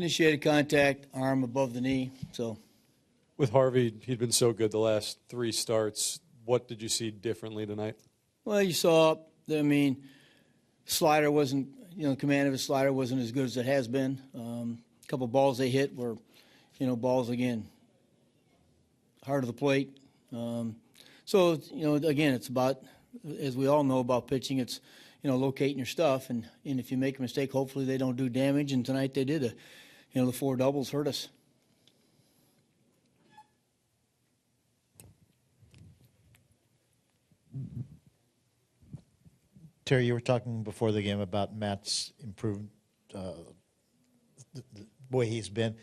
Initiated contact, arm above the knee. So, with Harvey, he'd been so good the last 3 starts. What did you see differently tonight? well, you saw, slider wasn't, command of his slider wasn't as good as it has been. A couple balls they hit were, balls, again, hard of the plate. So, again, it's about, as we all know about pitching, it's, locating your stuff. And if you make a mistake, hopefully they don't do damage. And tonight they did. The 4 doubles hurt us. Terry, you were talking before the game about Matt's improved the way he's been.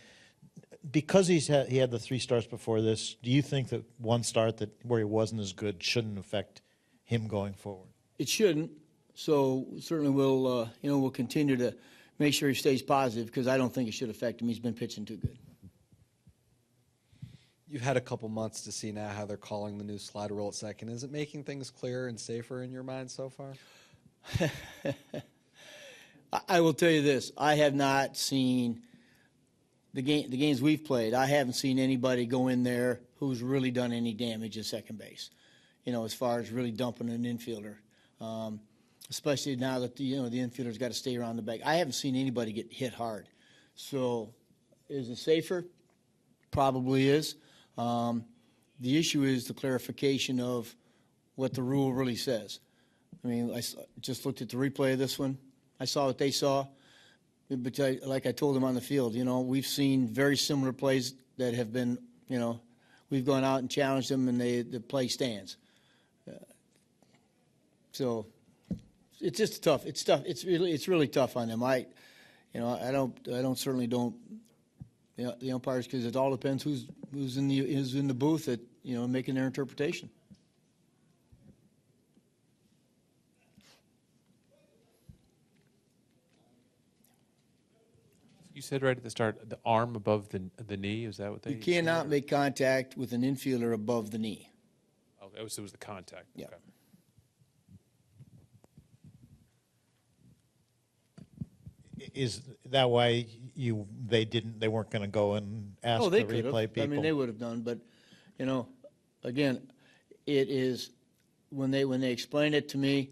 Because he had the 3 starts before this, do you think that one start where he wasn't as good shouldn't affect him going forward? It shouldn't. So certainly we'll continue to make sure he stays positive because I don't think it should affect him. He's been pitching too good. You've had a couple months to see now how they're calling the new slide rule at second. Is it making things clearer and safer in your mind so far? I will tell you this. I have not seen the games we've played. I haven't seen anybody go in there who's really done any damage at second base, as far as really dumping an infielder, especially now that the infielder's got to stay around the bag. I haven't seen anybody get hit hard. So is it safer? Probably is. The issue is the clarification of what the rule really says. I just looked at the replay of this one. I saw what they saw. But like I told them on the field, we've seen very similar plays that have been, we've gone out and challenged them and the play stands. So it's just tough. It's tough. It's really tough on them. I certainly don't, the umpires, because it all depends who's in the booth at, making their interpretation. You said right at the start, the arm above the knee. Is that what they? You cannot make contact with an infielder above the knee. Oh, it was the contact. Yeah. Okay. Is that why they weren't going to go and ask the replay people? They would have done, but again, it is when they explain it to me.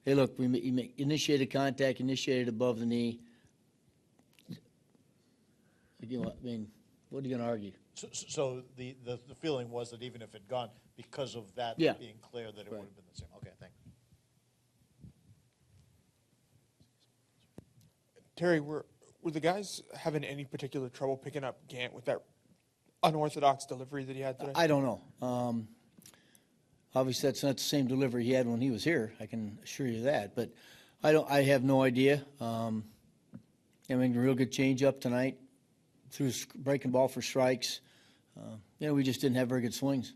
Hey, look, we initiated contact, initiated above the knee. What are you going to argue? So the feeling was that even if it had gone, because of that being clear, that it would have been the same. Okay, thanks. Terry, were the guys having any particular trouble picking up Gant with that unorthodox delivery that he had today? I don't know. Obviously, that's not the same delivery he had when he was here. I can assure you that. But I have no idea. A real good change-up tonight. Threw breaking ball for strikes. We just didn't have very good swings.